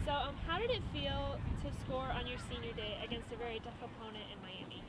So how did it feel to score on your senior day against a very tough opponent in Miami?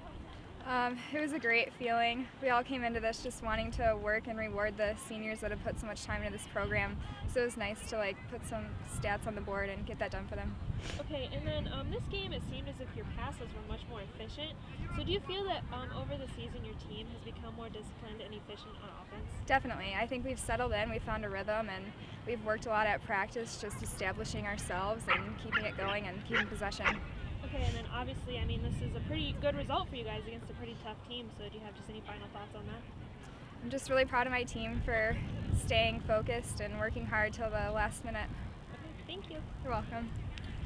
It was a great feeling. We all came into this just wanting to work and reward the seniors that have put so much time into this program. So it was nice to put some stats on the board and get that done for them. Okay, and then this game, it seemed as if your passes were much more efficient. So do you feel that over the season your team has become more disciplined and efficient on offense? Definitely. I think we've settled in, we found a rhythm, and we've worked a lot at practice just establishing ourselves and keeping it going and keeping possession. Okay, and then obviously, I mean, this is a pretty good result for you guys against a pretty tough team, so do you have just any final thoughts on that? I'm just really proud of my team for staying focused and working hard till the last minute. Okay, thank you. You're welcome.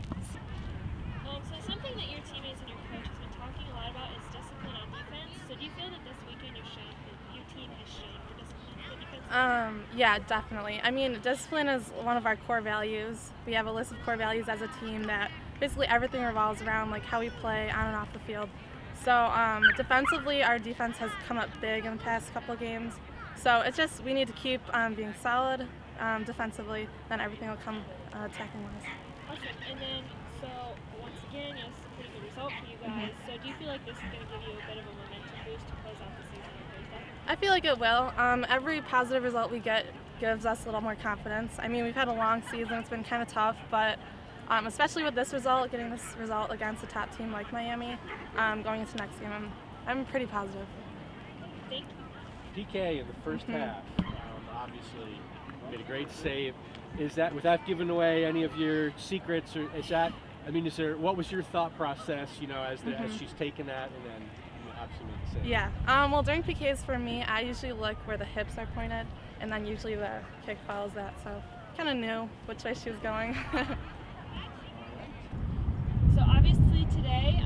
So something that your teammates and your coach has been talking a lot about is discipline on defense. So do you feel that this weekend your team has shown more discipline on defense? Yeah, definitely. I mean, discipline is one of our core values. We have a list of core values as a team that basically everything revolves around how we play on and off the field. So defensively, our defense has come up big in the past couple of games. So it's just we need to keep being solid defensively, then everything will come attacking-wise. Awesome. And then, so once again, it's a pretty good result for you guys. So do you feel like this is going to give you a bit of a momentum boost to close out the season on Thursday? I feel like it will. Every positive result we get gives us a little more confidence. I mean, we've had a long season. It's been kind of tough, but especially with this result, getting this result against a top team like Miami, going into next game, I'm pretty positive. Thank you. PK in the first half, obviously made a great save. Is that, without giving away any of your secrets, or is that, I mean, what was your thought process, as she's taken that and then obviously made the save? Yeah, well, during PKs for me, I usually look where the hips are pointed, and then usually the kick follows that, so kind of knew which way she was going. So obviously today,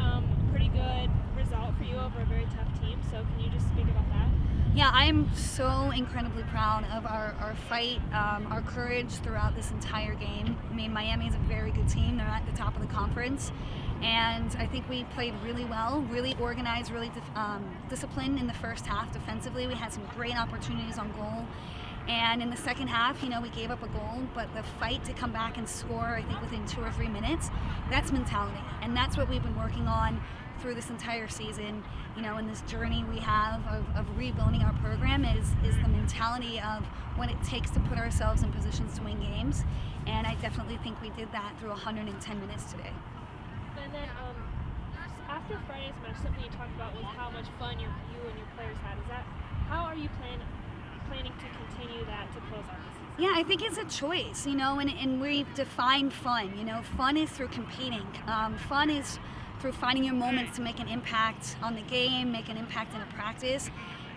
pretty good result for you over a very tough team. So can you just speak about that? Yeah, I'm so incredibly proud of our fight, our courage throughout this entire game. I mean, Miami is a very good team. They're at the top of the conference. And I think we played really well, really organized, really disciplined in the first half defensively. We had some great opportunities on goal. And in the second half, we gave up a goal, but the fight to come back and score, I think within 2 or 3 minutes, that's mentality. And that's what we've been working on through this entire season, in this journey we have of rebuilding our program is the mentality of what it takes to put ourselves in positions to win games. And I definitely think we did that through 110 minutes today. And then after Friday's match, something you talked about was how much fun you and your players had. How are you planning to continue that to close out the season? Yeah, I think it's a choice, and we've defined fun. Fun is through competing. Fun is through finding your moments to make an impact on the game, make an impact in a practice.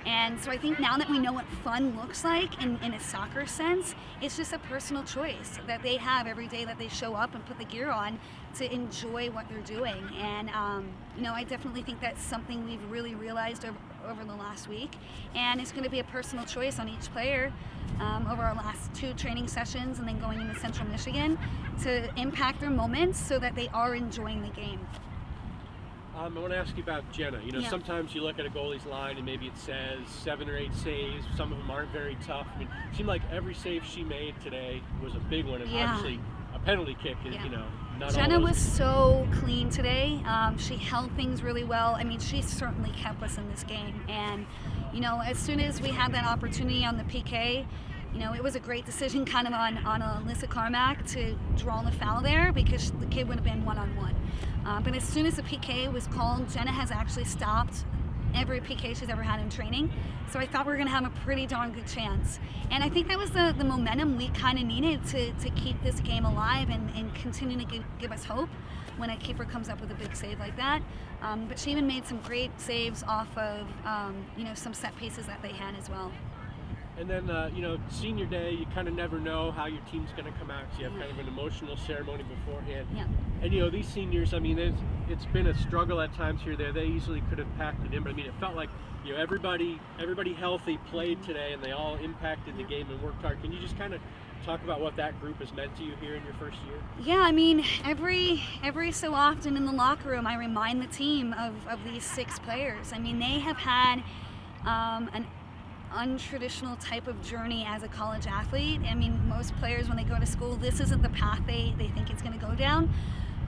And so I think now that we know what fun looks like in a soccer sense, it's just a personal choice that they have every day that they show up and put the gear on to enjoy what they're doing. And, I definitely think that's something we've really realized over the last week. And it's going to be a personal choice on each player over our last 2 training sessions and then going into Central Michigan to impact their moments so that they are enjoying the game. I want to ask you about Jenna. Sometimes you look at a goalie's line and maybe it says 7 or 8 saves. Some of them aren't very tough. I mean, it seemed like every save she made today was a big one, and obviously a penalty kick is, not Jenna all those. was so clean today. She held things really well. I mean, she certainly kept us in this game. And, as soon as we had that opportunity on the PK, it was a great decision kind of on Alyssa Carmack to draw the foul there because the kid would have been one-on-one. But as soon as the PK was called, Jenna has actually stopped every PK she's ever had in training. So I thought we were going to have a pretty darn good chance. And I think that was the momentum we kind of needed to keep this game alive and continue to give us hope when a keeper comes up with a big save like that. But she even made some great saves off of some set pieces that they had as well. And then, senior day, you kind of never know how your team's going to come out. So you have kind of an emotional ceremony beforehand. Yeah. And, these seniors, I mean, it's been a struggle at times here. They easily could have packed it in. But, I mean, it felt like, everybody healthy played today, and they all impacted the game and worked hard. Can you just kind of talk about what that group has meant to you here in your first year? Yeah, I mean, every so often in the locker room, I remind the team of these 6 players. I mean, they have had untraditional type of journey as a college athlete. I mean, most players when they go to school, this isn't the path they think it's going to go down.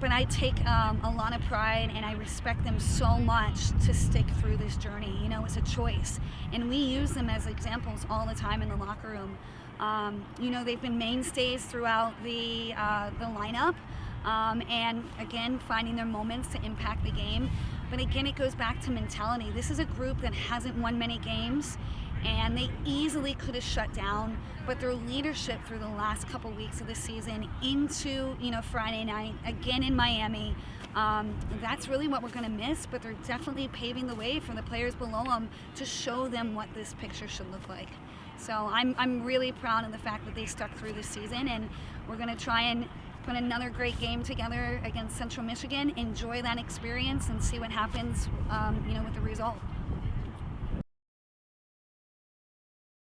But I take a lot of pride and I respect them so much to stick through this journey. You know, it's a choice. And we use them as examples all the time in the locker room. You know, they've been mainstays throughout the lineup. And again, finding their moments to impact the game. But again, it goes back to mentality. This is a group that hasn't won many games, and they easily could have shut down, but their leadership through the last couple weeks of the season into, you know, Friday night, again in Miami, that's really what we're going to miss, but they're definitely paving the way for the players below them to show them what this picture should look like. So I'm really proud of the fact that they stuck through this season, and we're going to try and put another great game together against Central Michigan, enjoy that experience, and see what happens, you know, with the result.